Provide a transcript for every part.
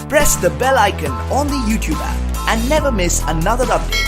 Press the bell icon on the YouTube app and never miss another update.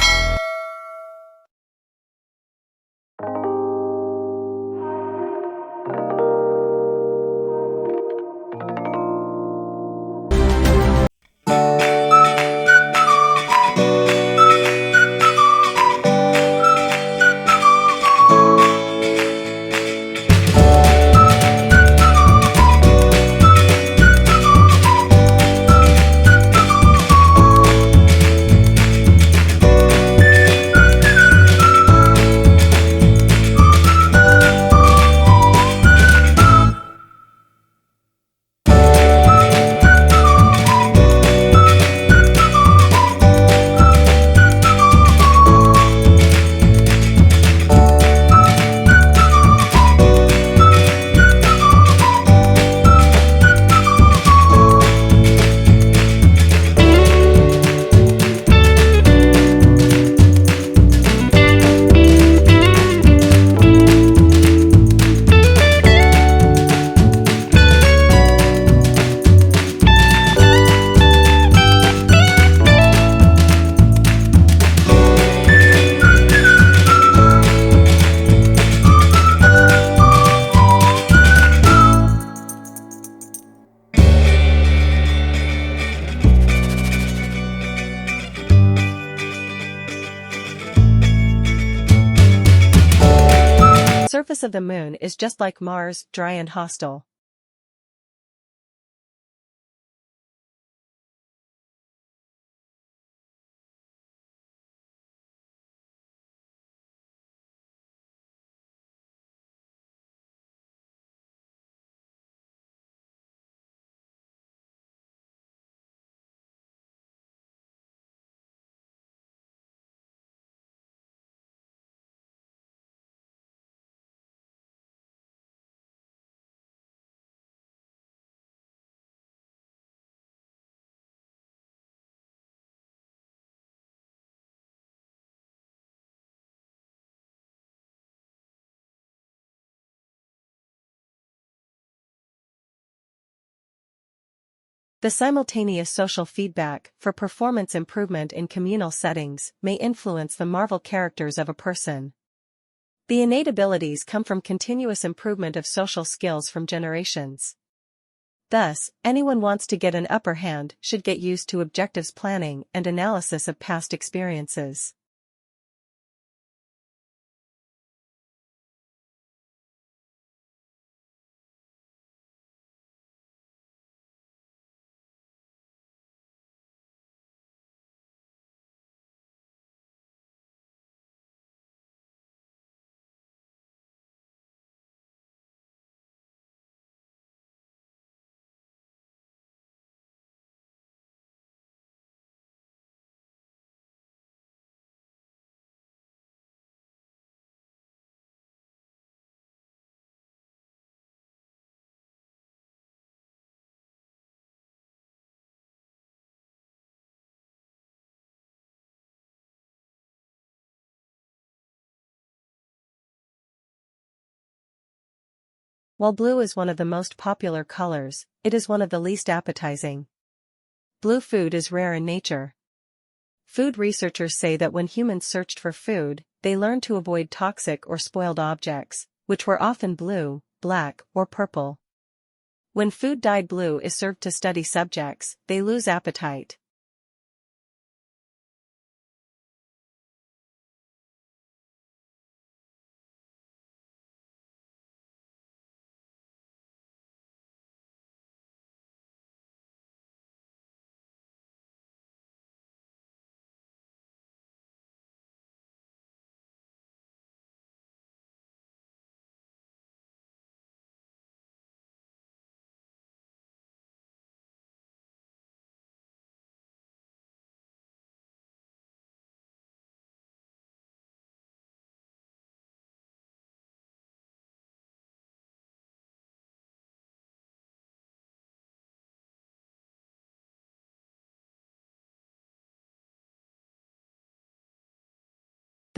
The surface of the moon is just like Mars, dry and hostile. The simultaneous social feedback for performance improvement in communal settings may influence the Marvel characters of a person. The innate abilities come from continuous improvement of social skills from generations. Thus, anyone wants to get an upper hand should get used to objectives planning and analysis of past experiences. While blue is one of the most popular colors, it is one of the least appetizing. Blue food is rare in nature. Food researchers say that when humans searched for food, they learned to avoid toxic or spoiled objects, which were often blue, black, or purple. When food dyed blue is served to study subjects, they lose appetite.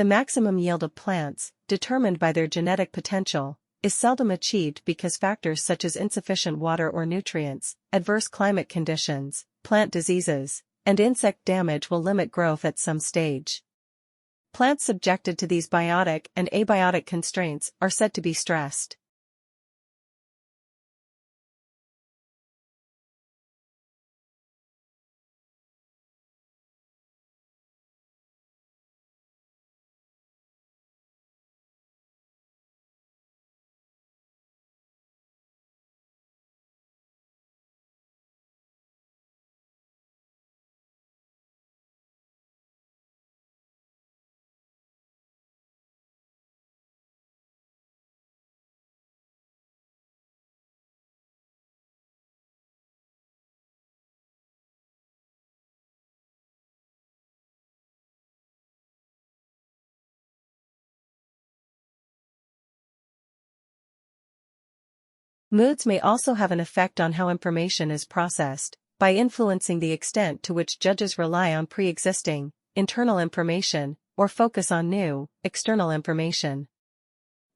The maximum yield of plants, determined by their genetic potential, is seldom achieved because factors such as insufficient water or nutrients, adverse climate conditions, plant diseases, and insect damage will limit growth at some stage. Plants subjected to these biotic and abiotic constraints are said to be stressed. Moods may also have an effect on how information is processed, by influencing the extent to which judges rely on pre-existing, internal information, or focus on new, external information.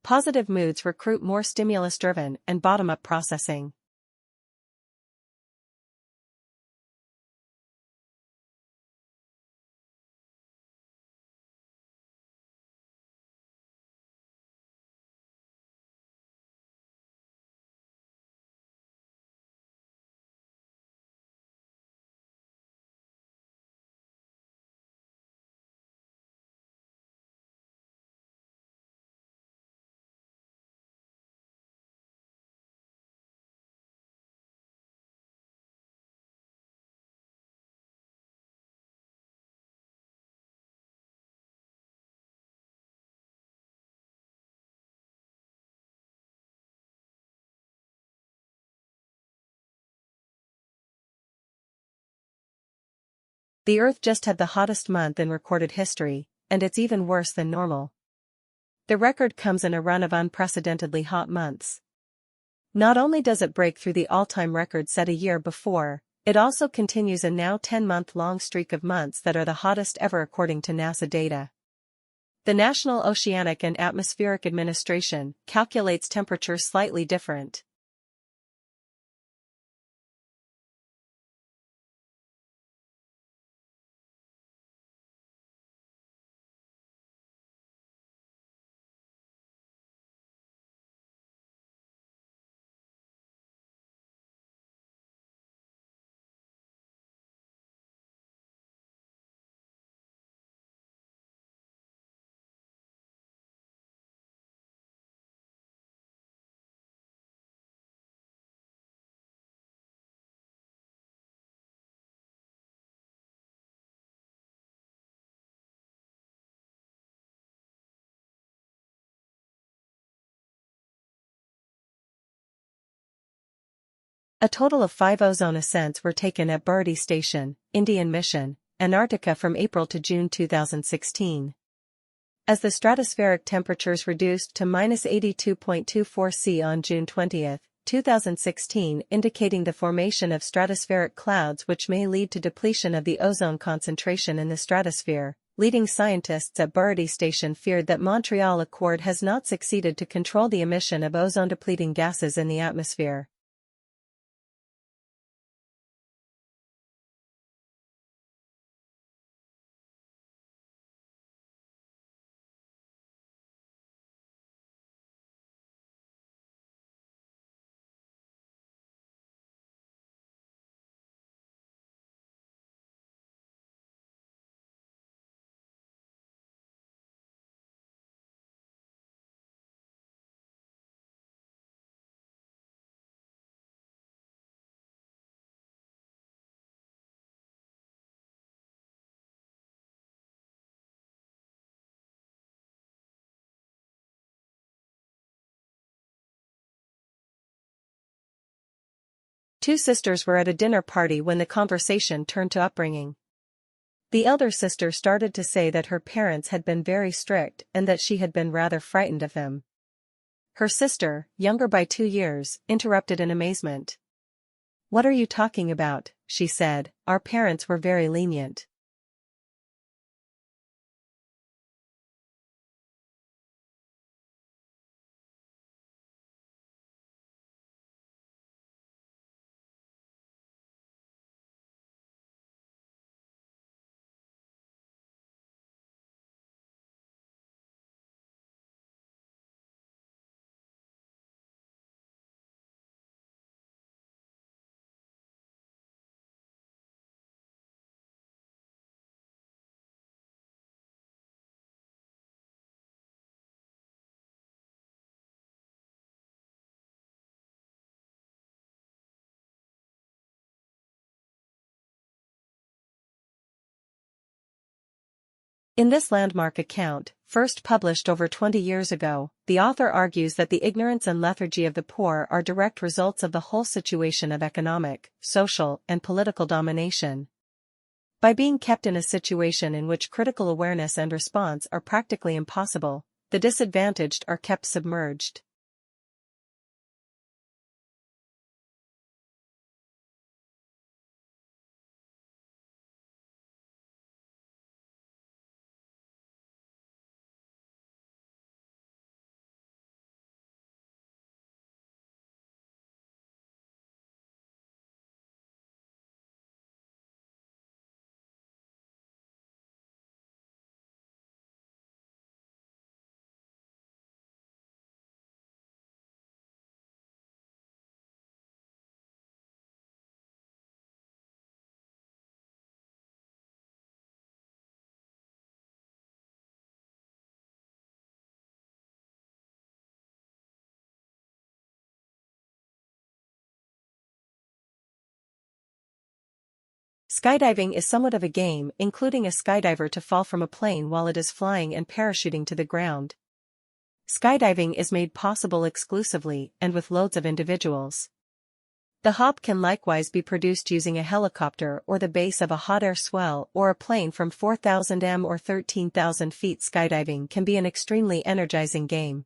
Positive moods recruit more stimulus-driven and bottom-up processing. The Earth just had the hottest month in recorded history, and it's even worse than normal. The record comes in a run of unprecedentedly hot months. Not only does it break through the all-time record set a year before, it also continues a now 10-month-long streak of months that are the hottest ever according to NASA data. The National Oceanic and Atmospheric Administration calculates temperatures slightly different. A total of 5 ozone ascents were taken at Burdi Station, Indian Mission, Antarctica from April to June 2016. As the stratospheric temperatures reduced to -82.24 C on June 20, 2016, indicating the formation of stratospheric clouds which may lead to depletion of the ozone concentration in the stratosphere, leading scientists at Burdi Station feared that Montreal Accord has not succeeded to control the emission of ozone-depleting gases in the atmosphere. Two sisters were at a dinner party when the conversation turned to upbringing. The elder sister started to say that her parents had been very strict and that she had been rather frightened of them. Her sister, younger by 2 years, interrupted in amazement. "What are you talking about?" she said. "Our parents were very lenient." In this landmark account, first published over 20 years ago, the author argues that the ignorance and lethargy of the poor are direct results of the whole situation of economic, social, and political domination. By being kept in a situation in which critical awareness and response are practically impossible, the disadvantaged are kept submerged. Skydiving is somewhat of a game, including a skydiver to fall from a plane while it is flying and parachuting to the ground. Skydiving is made possible exclusively and with loads of individuals. The hop can likewise be produced using a helicopter or the base of a hot air swell or a plane from 4,000 m or 13,000 feet. Skydiving can be an extremely energizing game.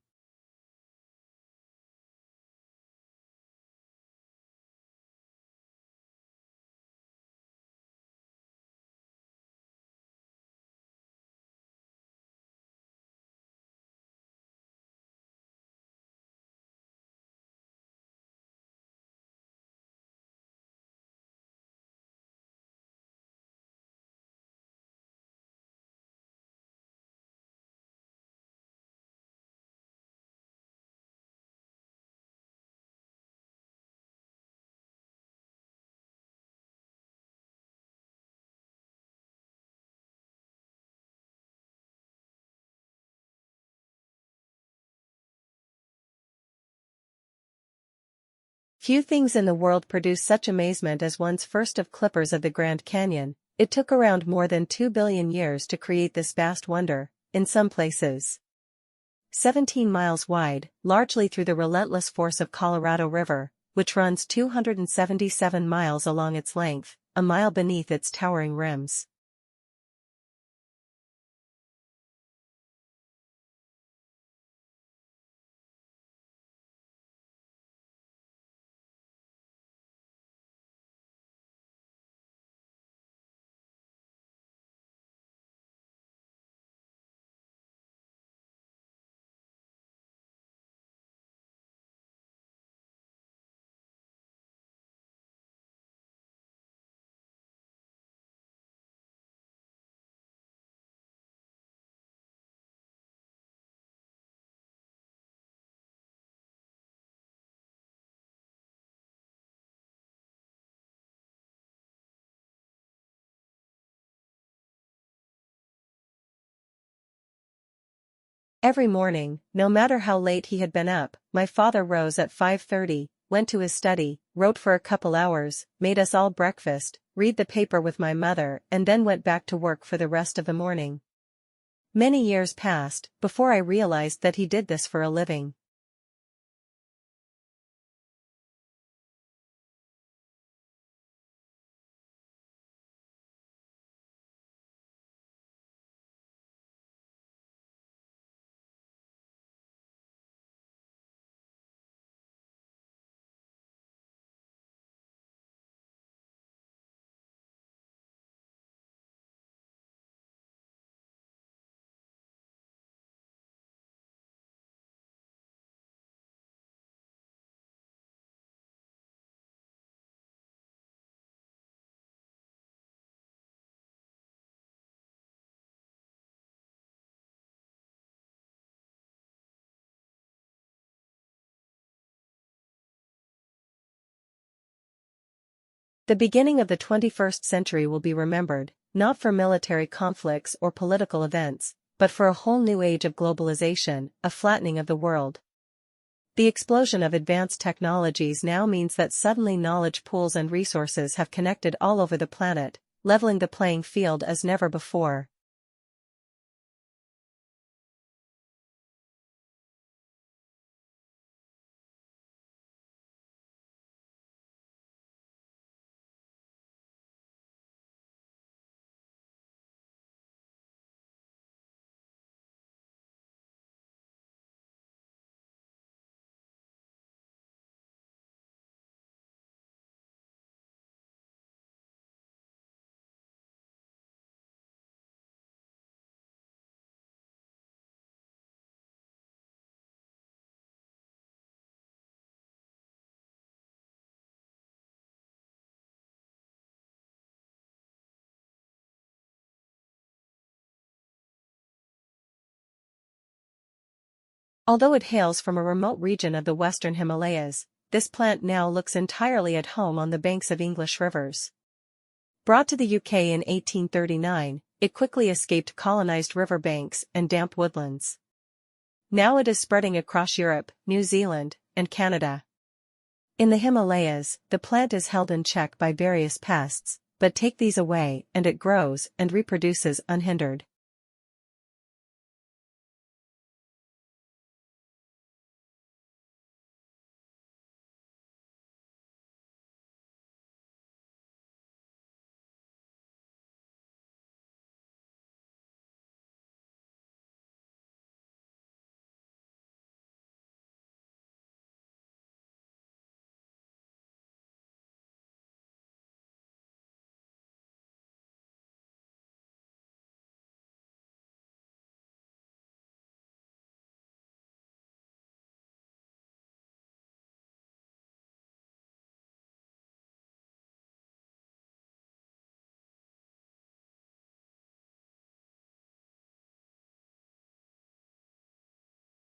Few things in the world produce such amazement as one's first of clippers of the Grand Canyon. It took around more than 2 billion years to create this vast wonder, in some places 17 miles wide, largely through the relentless force of Colorado River, which runs 277 miles along its length, a mile beneath its towering rims. Every morning, no matter how late he had been up, my father rose at 5:30, went to his study, wrote for a couple hours, made us all breakfast, read the paper with my mother, and then went back to work for the rest of the morning. Many years passed before I realized that he did this for a living. The beginning of the 21st century will be remembered, not for military conflicts or political events, but for a whole new age of globalization, a flattening of the world. The explosion of advanced technologies now means that suddenly knowledge pools and resources have connected all over the planet, leveling the playing field as never before. Although it hails from a remote region of the western Himalayas, this plant now looks entirely at home on the banks of English rivers. Brought to the UK in 1839, it quickly escaped colonized river banks and damp woodlands. Now it is spreading across Europe, New Zealand, and Canada. In the Himalayas, the plant is held in check by various pests, but take these away and it grows and reproduces unhindered.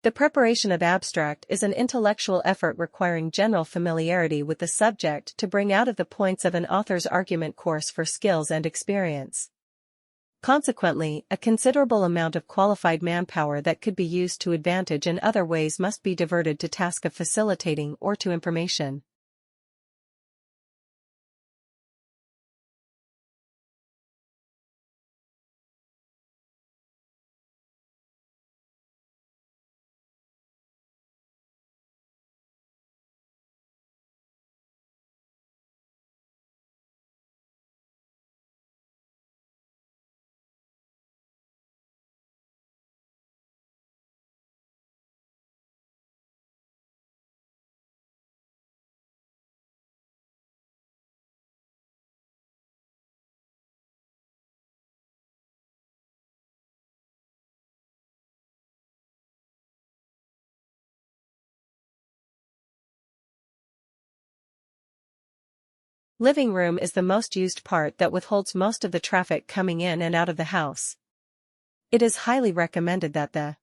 The preparation of abstract is an intellectual effort requiring general familiarity with the subject to bring out of the points of an author's argument course for skills and experience. Consequently, a considerable amount of qualified manpower that could be used to advantage in other ways must be diverted to task of facilitating or to information. Living room is the most used part that withholds most of the traffic coming in and out of the house. It is highly recommended that the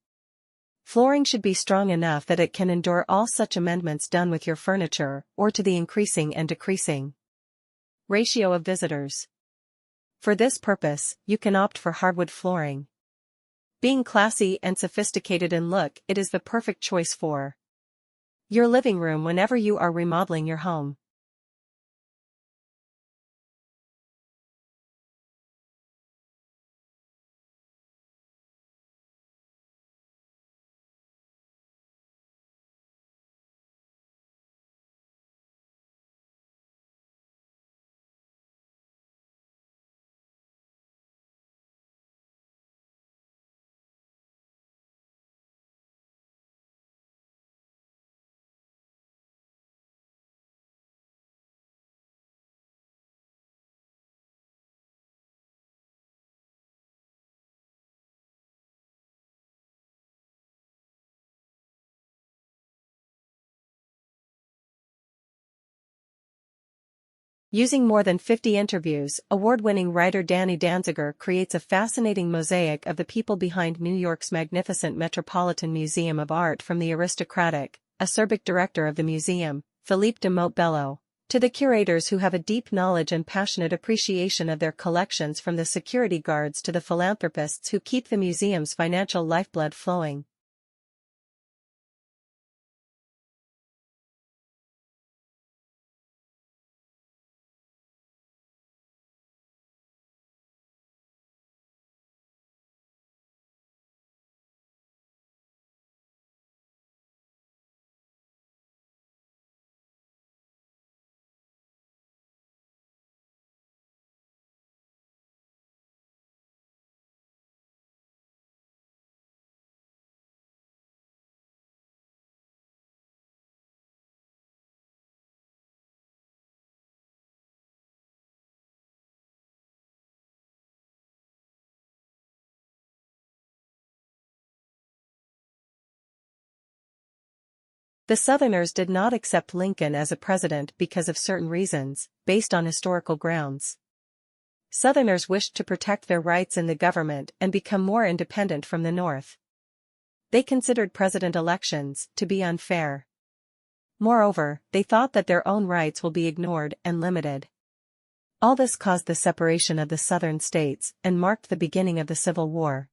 flooring should be strong enough that it can endure all such amendments done with your furniture, or to the increasing and decreasing ratio of visitors. For this purpose, you can opt for hardwood flooring. Being classy and sophisticated in look, it is the perfect choice for your living room whenever you are remodeling your home. Using more than 50 interviews, award-winning writer Danny Danziger creates a fascinating mosaic of the people behind New York's magnificent Metropolitan Museum of Art, from the aristocratic, acerbic director of the museum, Philippe de Montbello, to the curators who have a deep knowledge and passionate appreciation of their collections, from the security guards to the philanthropists who keep the museum's financial lifeblood flowing. The Southerners did not accept Lincoln as a president because of certain reasons, based on historical grounds. Southerners wished to protect their rights in the government and become more independent from the North. They considered president elections to be unfair. Moreover, they thought that their own rights will be ignored and limited. All this caused the separation of the southern states and marked the beginning of the Civil War.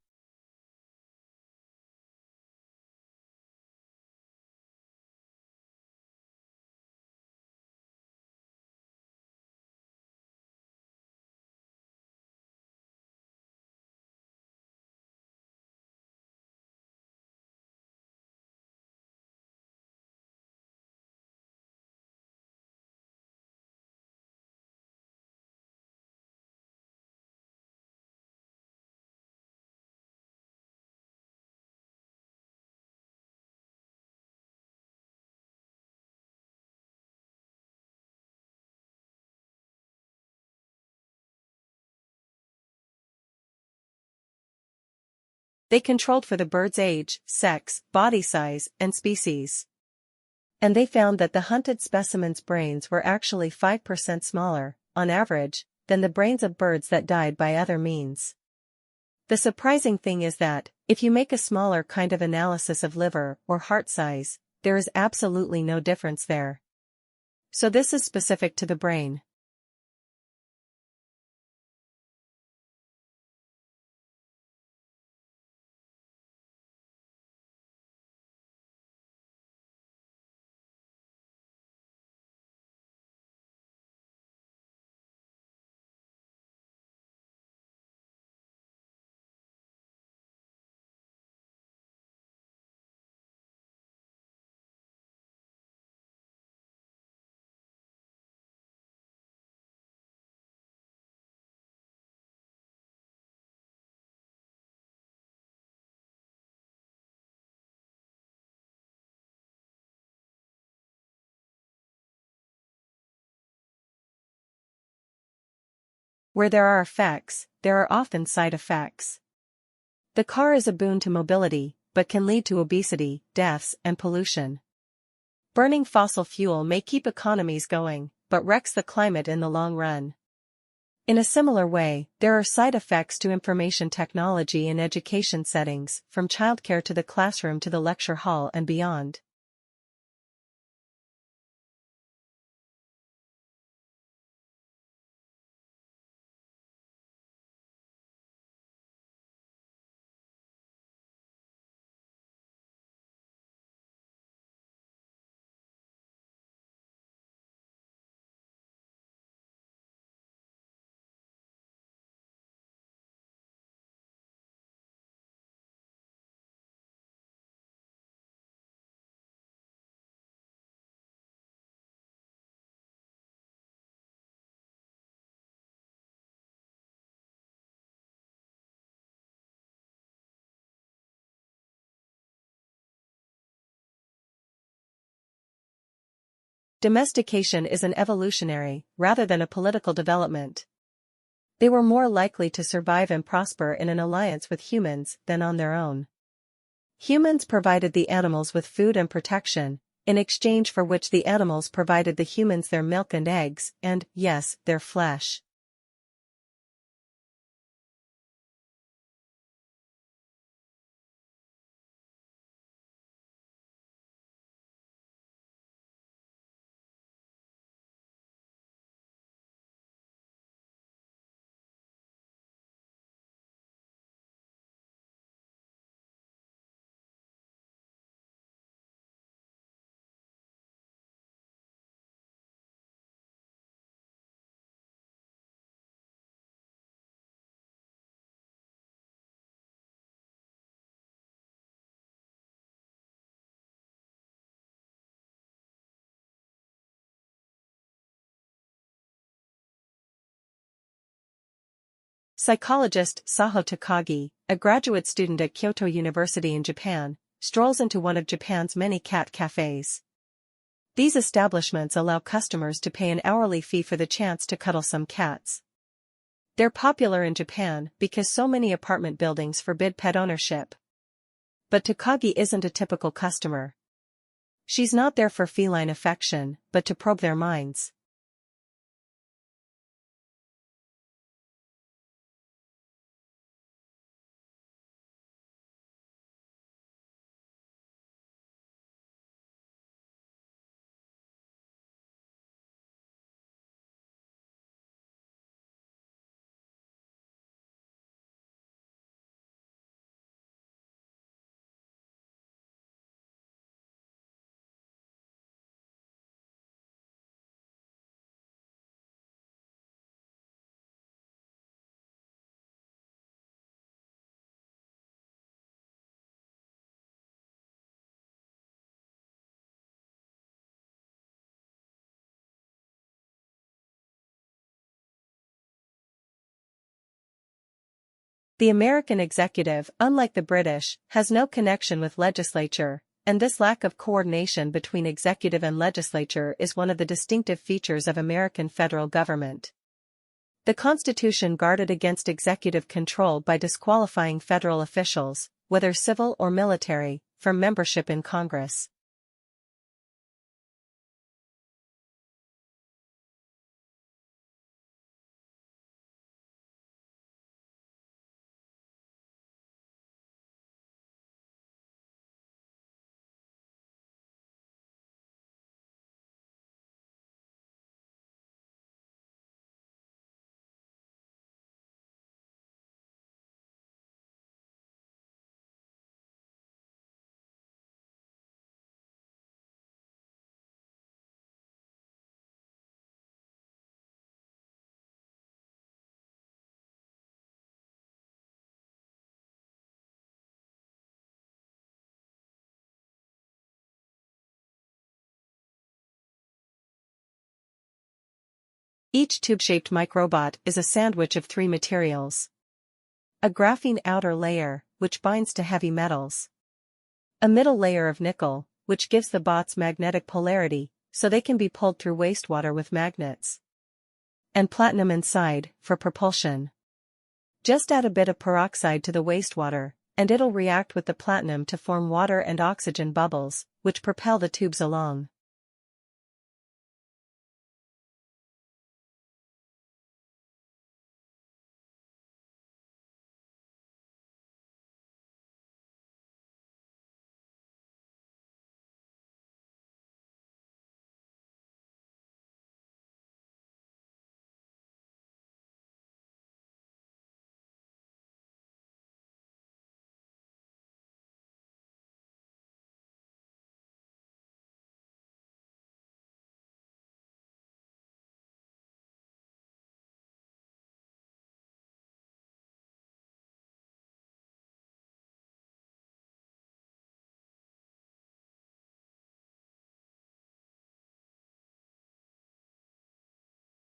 They controlled for the bird's age, sex, body size, and species. And they found that the hunted specimens' brains were actually 5% smaller, on average, than the brains of birds that died by other means. The surprising thing is that, if you make a smaller kind of analysis of liver or heart size, there is absolutely no difference there. So this is specific to the brain. Where there are effects, there are often side effects. The car is a boon to mobility, but can lead to obesity, deaths, and pollution. Burning fossil fuel may keep economies going, but wrecks the climate in the long run. In a similar way, there are side effects to information technology in education settings, from childcare to the classroom to the lecture hall and beyond. Domestication is an evolutionary, rather than a political development. They were more likely to survive and prosper in an alliance with humans than on their own. Humans provided the animals with food and protection, in exchange for which the animals provided the humans their milk and eggs, and, yes, their flesh. Psychologist Saho Takagi, a graduate student at Kyoto University in Japan, strolls into one of Japan's many cat cafes. These establishments allow customers to pay an hourly fee for the chance to cuddle some cats. They're popular in Japan because so many apartment buildings forbid pet ownership. But Takagi isn't a typical customer. She's not there for feline affection, but to probe their minds. The American executive, unlike the British, has no connection with legislature, and this lack of coordination between executive and legislature is one of the distinctive features of American federal government. The Constitution guarded against executive control by disqualifying federal officials, whether civil or military, from membership in Congress. Each tube-shaped microbot is a sandwich of three materials. A graphene outer layer, which binds to heavy metals. A middle layer of nickel, which gives the bots magnetic polarity, so they can be pulled through wastewater with magnets. And platinum inside, for propulsion. Just add a bit of peroxide to the wastewater, and it'll react with the platinum to form water and oxygen bubbles, which propel the tubes along.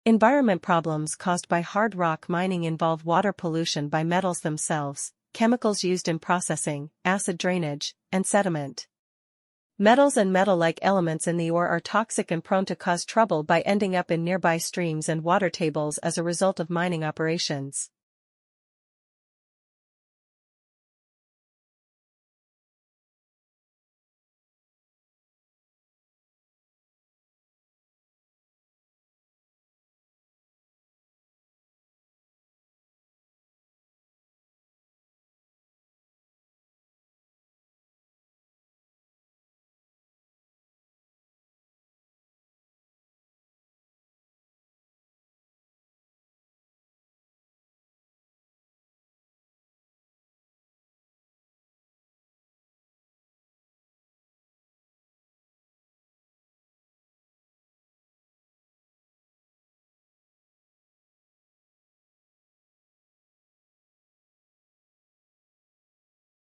Environment problems caused by hard rock mining involve water pollution by metals themselves, chemicals used in processing, acid drainage, and sediment. Metals and metal-like elements in the ore are toxic and prone to cause trouble by ending up in nearby streams and water tables as a result of mining operations.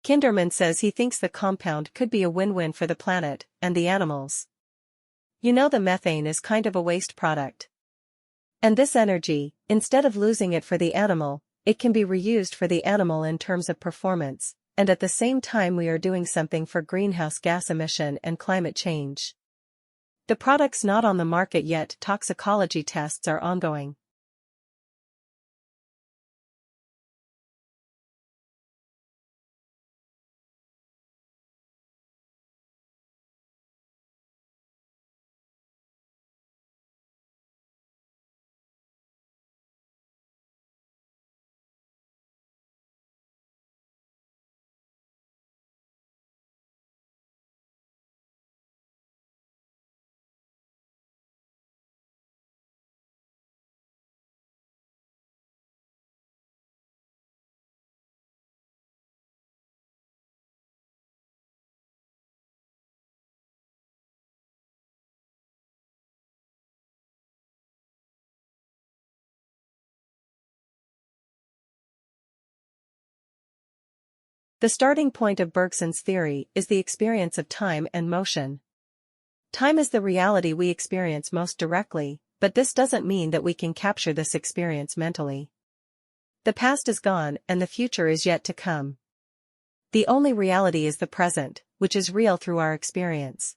Kinderman says he thinks the compound could be a win-win for the planet and the animals. You know, the methane is kind of a waste product. And this energy, instead of losing it for the animal, it can be reused for the animal in terms of performance, and at the same time we are doing something for greenhouse gas emission and climate change. The product's not on the market yet, toxicology tests are ongoing. The starting point of Bergson's theory is the experience of time and motion. Time is the reality we experience most directly, but this doesn't mean that we can capture this experience mentally. The past is gone and the future is yet to come. The only reality is the present, which is real through our experience.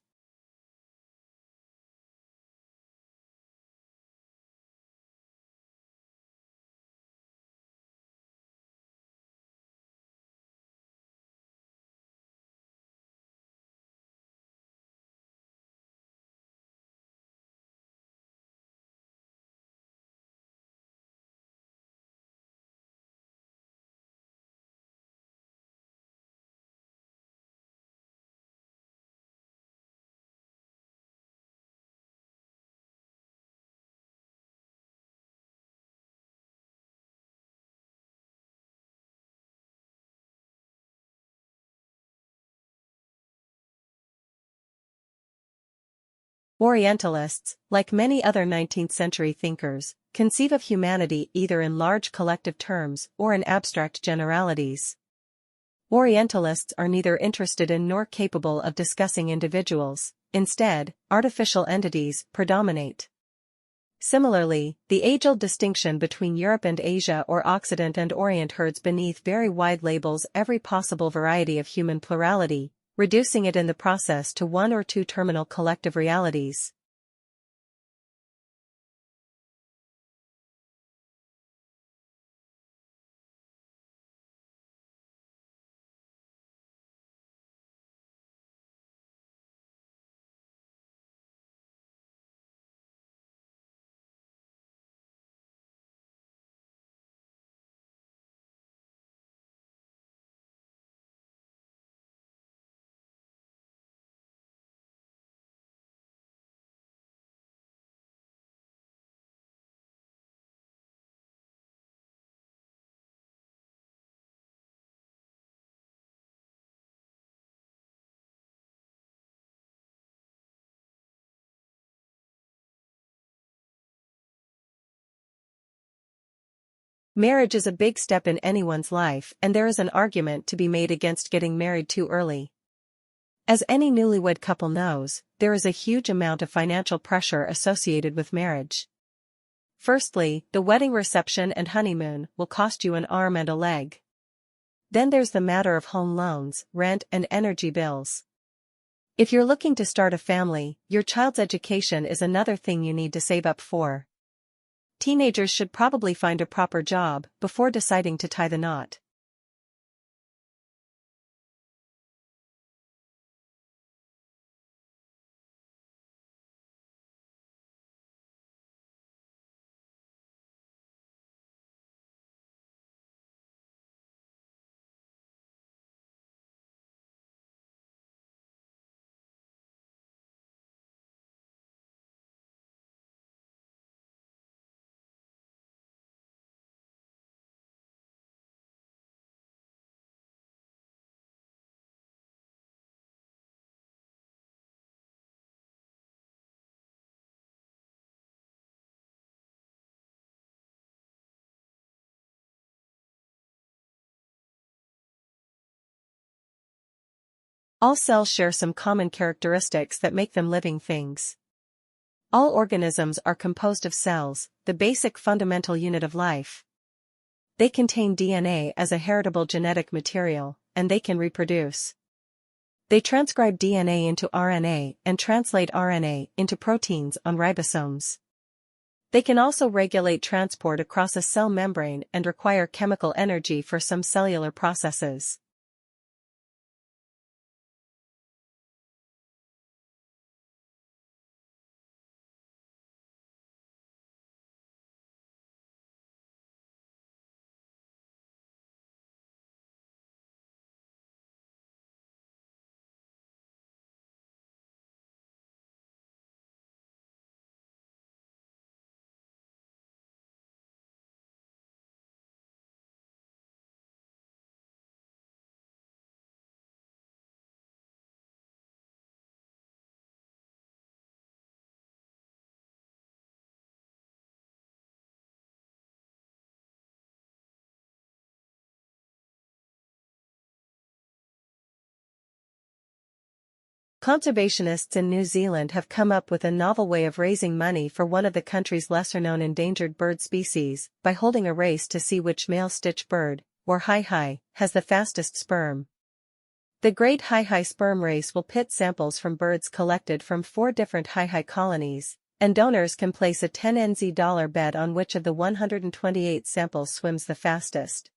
Orientalists, like many other 19th-century thinkers, conceive of humanity either in large collective terms or in abstract generalities. Orientalists are neither interested in nor capable of discussing individuals; instead, artificial entities predominate. Similarly, the age-old distinction between Europe and Asia or Occident and Orient herds beneath very wide labels every possible variety of human plurality, reducing it in the process to one or two terminal collective realities. Marriage is a big step in anyone's life, and there is an argument to be made against getting married too early. As any newlywed couple knows, there is a huge amount of financial pressure associated with marriage. Firstly, the wedding reception and honeymoon will cost you an arm and a leg. Then there's the matter of home loans, rent, and energy bills. If you're looking to start a family, your child's education is another thing you need to save up for. Teenagers should probably find a proper job before deciding to tie the knot. All cells share some common characteristics that make them living things. All organisms are composed of cells, the basic fundamental unit of life. They contain DNA as a heritable genetic material, and they can reproduce. They transcribe DNA into RNA and translate RNA into proteins on ribosomes. They can also regulate transport across a cell membrane and require chemical energy for some cellular processes. Conservationists in New Zealand have come up with a novel way of raising money for one of the country's lesser-known endangered bird species, by holding a race to see which male stitch bird, or hi-hi, has the fastest sperm. The Great Hi-Hi Sperm Race will pit samples from birds collected from 4 different hi-hi colonies, and donors can place a $10 bet on which of the 128 samples swims the fastest.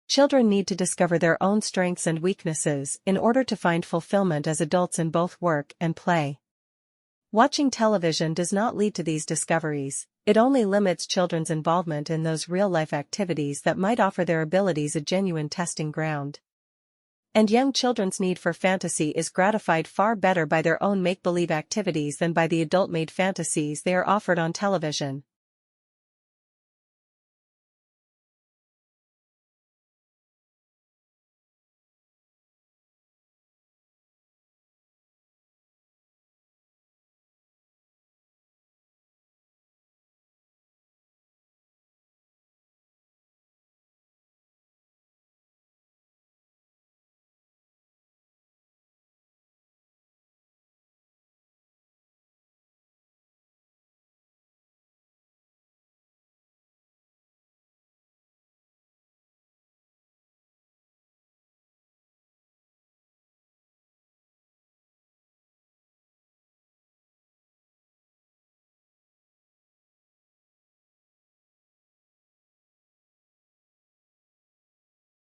Children need to discover their own strengths and weaknesses in order to find fulfillment as adults in both work and play. Watching television does not lead to these discoveries, it only limits children's involvement in those real-life activities that might offer their abilities a genuine testing ground. And young children's need for fantasy is gratified far better by their own make-believe activities than by the adult-made fantasies they are offered on television.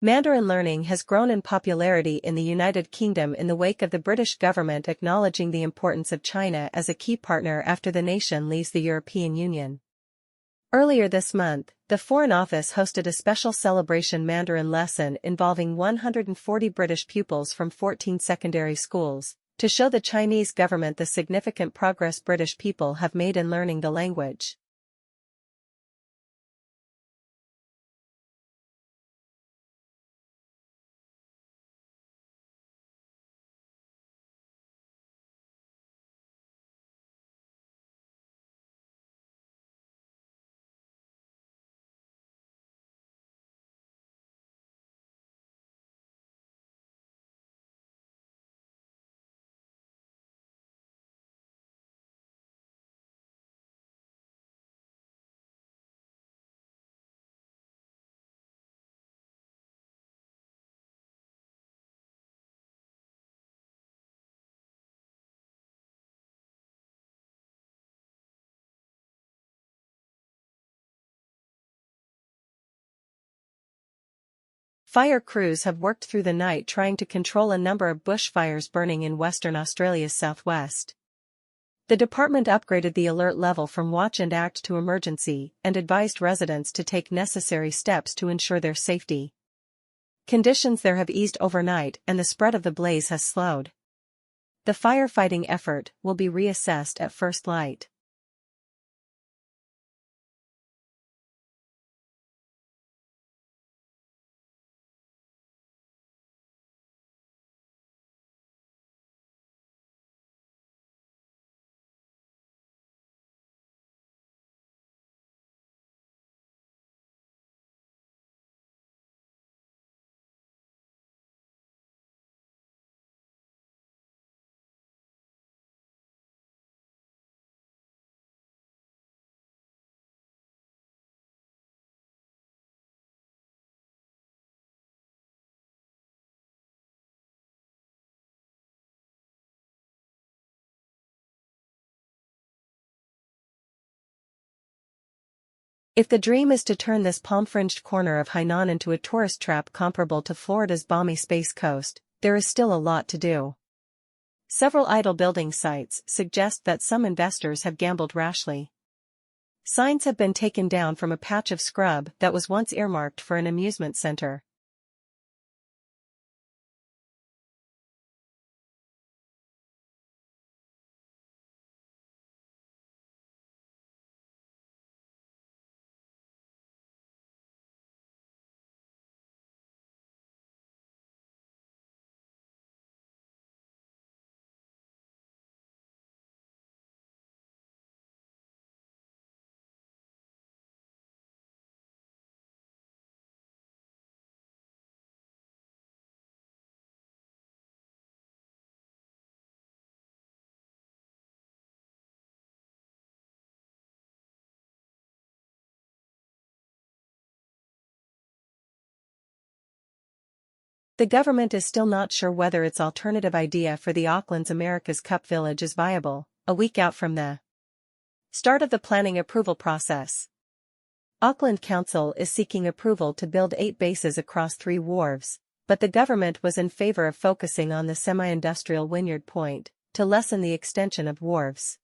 Mandarin learning has grown in popularity in the United Kingdom in the wake of the British government acknowledging the importance of China as a key partner after the nation leaves the European Union. Earlier this month, the Foreign Office hosted a special celebration Mandarin lesson involving 140 British pupils from 14 secondary schools, to show the Chinese government the significant progress British people have made in learning the language. Fire crews have worked through the night trying to control a number of bushfires burning in Western Australia's southwest. The department upgraded the alert level from watch and act to emergency and advised residents to take necessary steps to ensure their safety. Conditions there have eased overnight and the spread of the blaze has slowed. The firefighting effort will be reassessed at first light. If the dream is to turn this palm-fringed corner of Hainan into a tourist trap comparable to Florida's balmy Space Coast, there is still a lot to do. Several idle building sites suggest that some investors have gambled rashly. Signs have been taken down from a patch of scrub that was once earmarked for an amusement center. The government is still not sure whether its alternative idea for the Auckland's America's Cup Village is viable, a week out from the start of the planning approval process. Auckland Council is seeking approval to build 8 bases across 3 wharves, but the government was in favor of focusing on the semi-industrial Wynyard Point, to lessen the extension of wharves.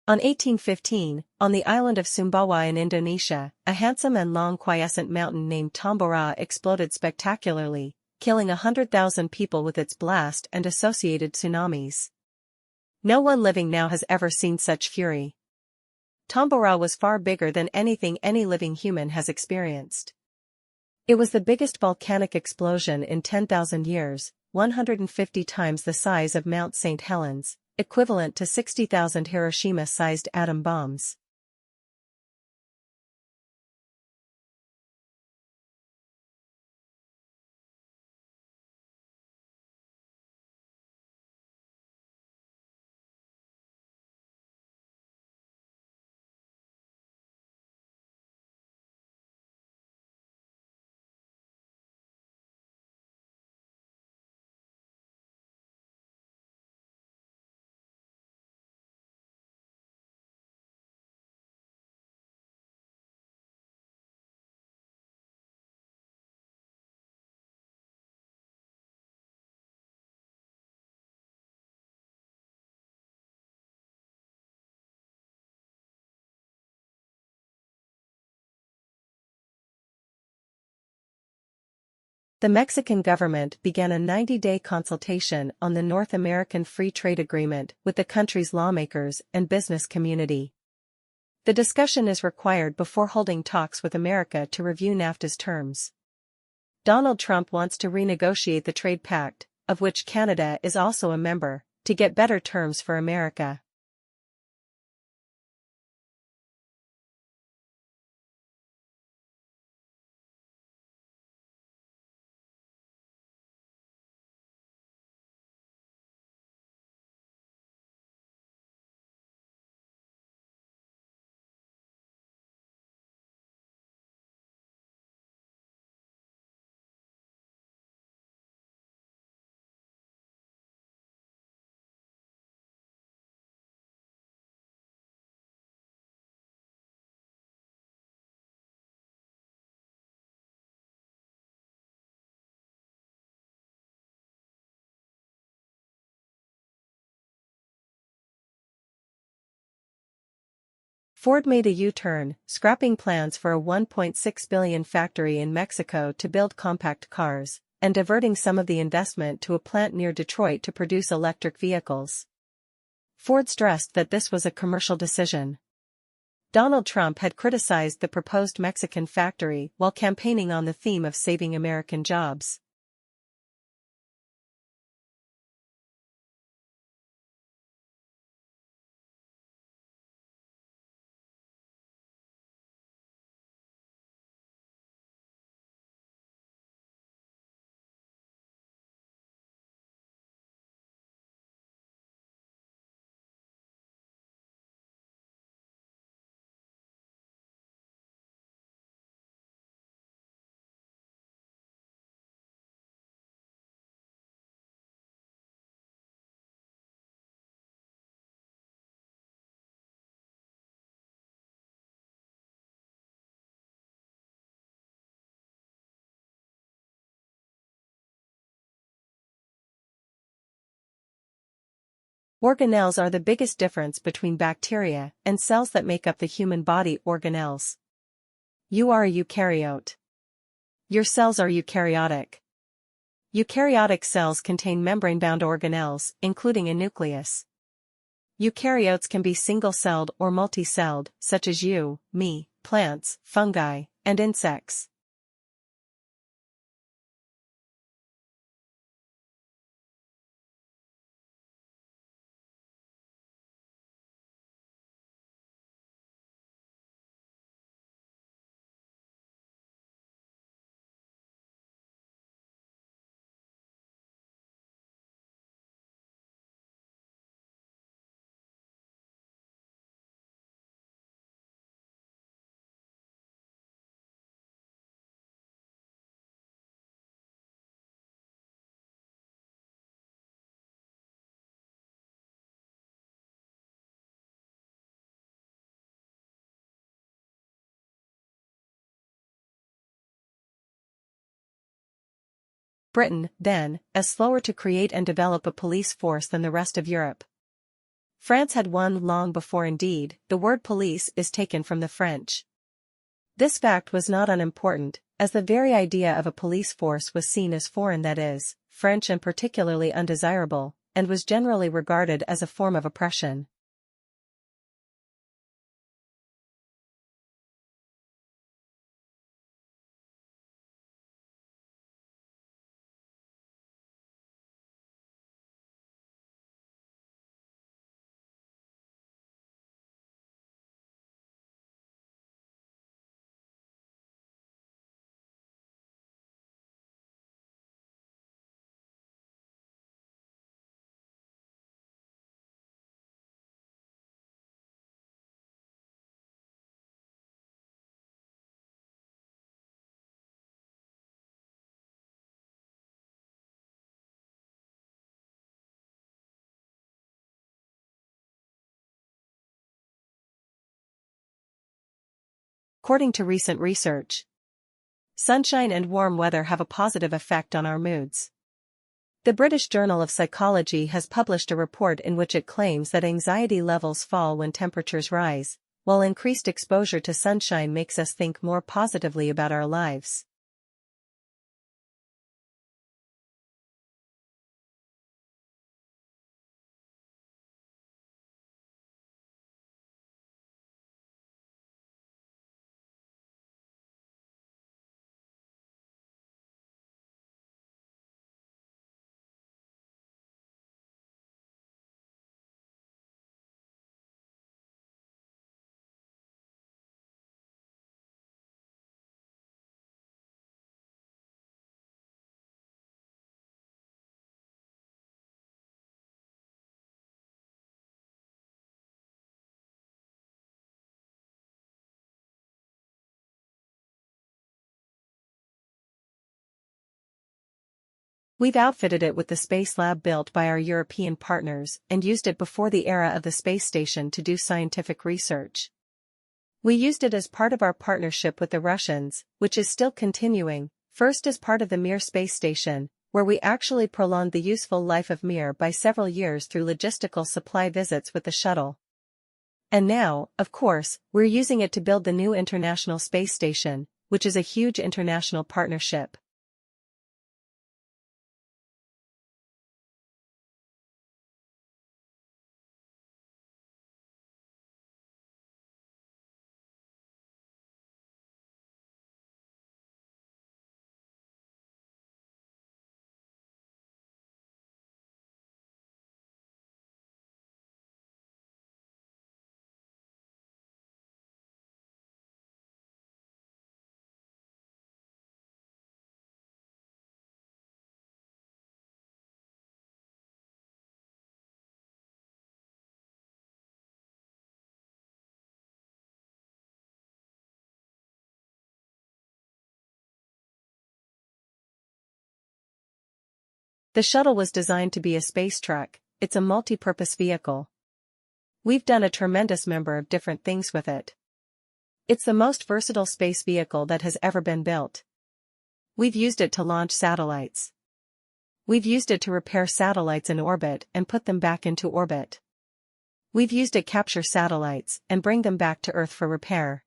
On 1815, on the island of Sumbawa in Indonesia, a handsome and long quiescent mountain named Tambora exploded spectacularly, killing 100,000 people with its blast and associated tsunamis. No one living now has ever seen such fury. Tambora was far bigger than anything any living human has experienced. It was the biggest volcanic explosion in 10,000 years, 150 times the size of Mount St. Helens, equivalent to 60,000 Hiroshima-sized atom bombs. The Mexican government began a 90-day consultation on the North American Free Trade Agreement with the country's lawmakers and business community. The discussion is required before holding talks with America to review NAFTA's terms. Donald Trump wants to renegotiate the trade pact, of which Canada is also a member, to get better terms for America. Ford made a U-turn, scrapping plans for a $1.6 billion factory in Mexico to build compact cars, and diverting some of the investment to a plant near Detroit to produce electric vehicles. Ford stressed that this was a commercial decision. Donald Trump had criticized the proposed Mexican factory while campaigning on the theme of saving American jobs. Organelles are the biggest difference between bacteria and cells that make up the human body. Organelles. You are a eukaryote. Your cells are eukaryotic. Eukaryotic cells contain membrane-bound organelles, including a nucleus. Eukaryotes can be single-celled or multi-celled, such as you, me, plants, fungi, and insects. Britain, then, as slower to create and develop a police force than the rest of Europe. France had one long before. Indeed, the word police is taken from the French. This fact was not unimportant, as the very idea of a police force was seen as foreign, that is, French, and particularly undesirable, and was generally regarded as a form of oppression. According to recent research, sunshine and warm weather have a positive effect on our moods. The British Journal of Psychology has published a report in which it claims that anxiety levels fall when temperatures rise, while increased exposure to sunshine makes us think more positively about our lives. We've outfitted it with the space lab built by our European partners and used it before the era of the space station to do scientific research. We used it as part of our partnership with the Russians, which is still continuing, first as part of the Mir space station, where we actually prolonged the useful life of Mir by several years through logistical supply visits with the shuttle. And now, of course, we're using it to build the new International Space Station, which is a huge international partnership. The shuttle was designed to be a space truck. It's a multi-purpose vehicle. We've done a tremendous number of different things with it. It's the most versatile space vehicle that has ever been built. We've used it to launch satellites. We've used it to repair satellites in orbit and put them back into orbit. We've used it to capture satellites and bring them back to Earth for repair.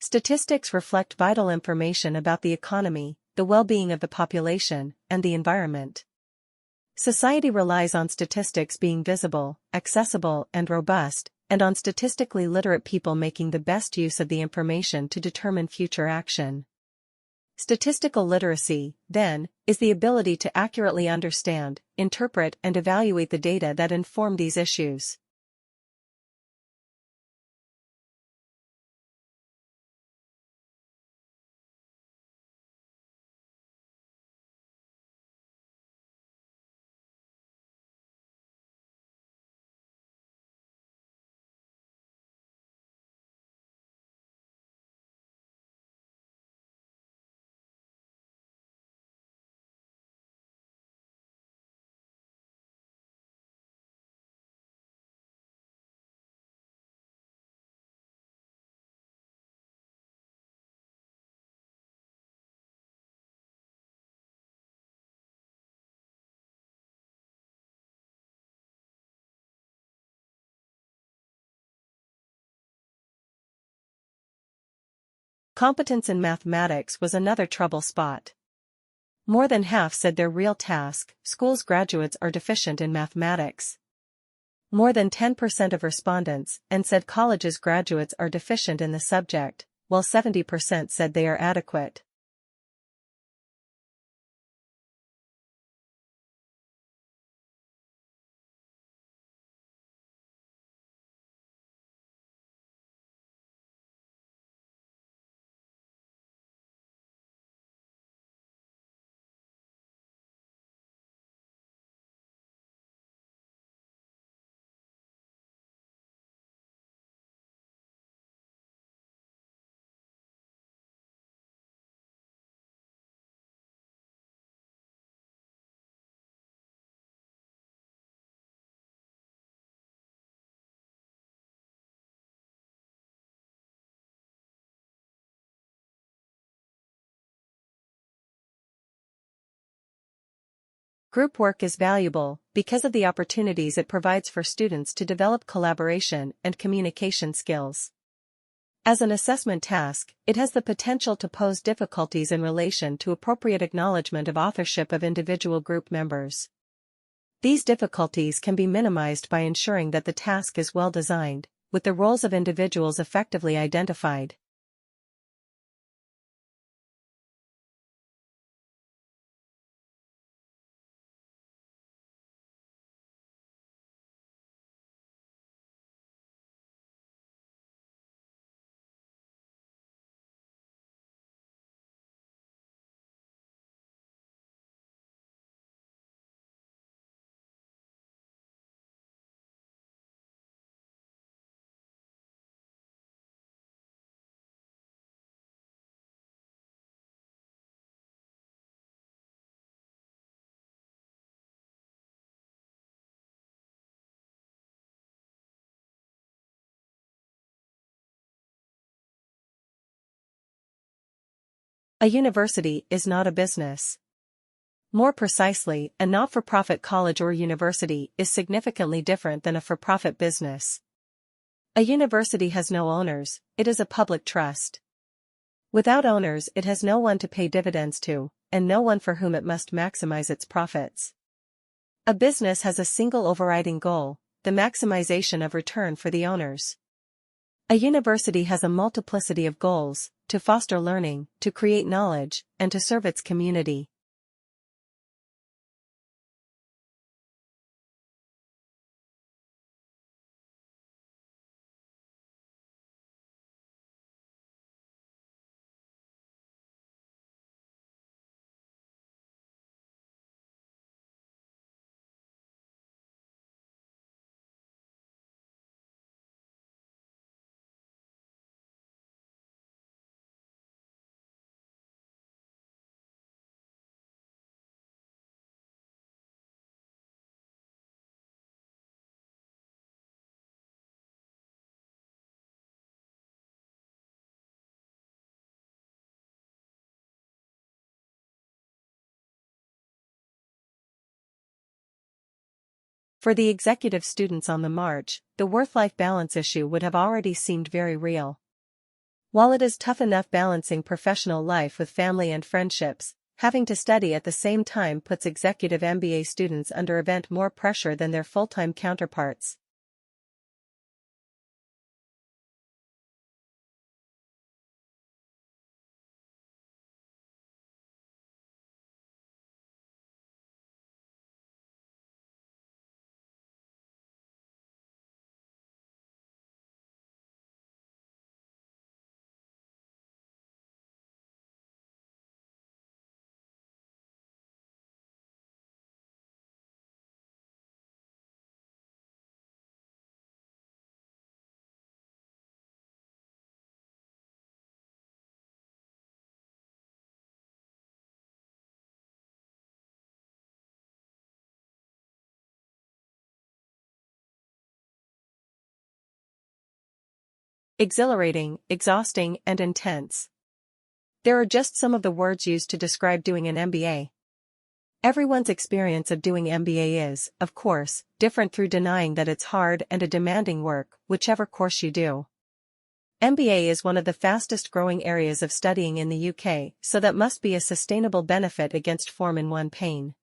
Statistics reflect vital information about the economy, the well-being of the population, and the environment. Society relies on statistics being visible, accessible, and robust, and on statistically literate people making the best use of the information to determine future action. Statistical literacy, then, is the ability to accurately understand, interpret, and evaluate the data that inform these issues. Competence in mathematics was another trouble spot. More than half said their real task, schools graduates are deficient in mathematics. More than 10% of respondents and said colleges graduates are deficient in the subject, while 70% said they are adequate. Group work is valuable because of the opportunities it provides for students to develop collaboration and communication skills. As an assessment task, it has the potential to pose difficulties in relation to appropriate acknowledgement of authorship of individual group members. These difficulties can be minimized by ensuring that the task is well designed, with the roles of individuals effectively identified. A university is not a business. More precisely, a not-for-profit college or university is significantly different than a for-profit business. A university has no owners, it is a public trust. Without owners, it has no one to pay dividends to, and no one for whom it must maximize its profits. A business has a single overriding goal, the maximization of return for the owners. A university has a multiplicity of goals, to foster learning, to create knowledge, and to serve its community. For the executive students on the march, the work-life balance issue would have already seemed very real. While it is tough enough balancing professional life with family and friendships, having to study at the same time puts executive MBA students under even more pressure than their full-time counterparts. Exhilarating, exhausting, and intense. There are just some of the words used to describe doing an MBA. Everyone's experience of doing MBA is, of course, different through denying that it's hard and a demanding work, whichever course you do. MBA is one of the fastest growing areas of studying in the UK, so that must be a sustainable benefit against form in one pain.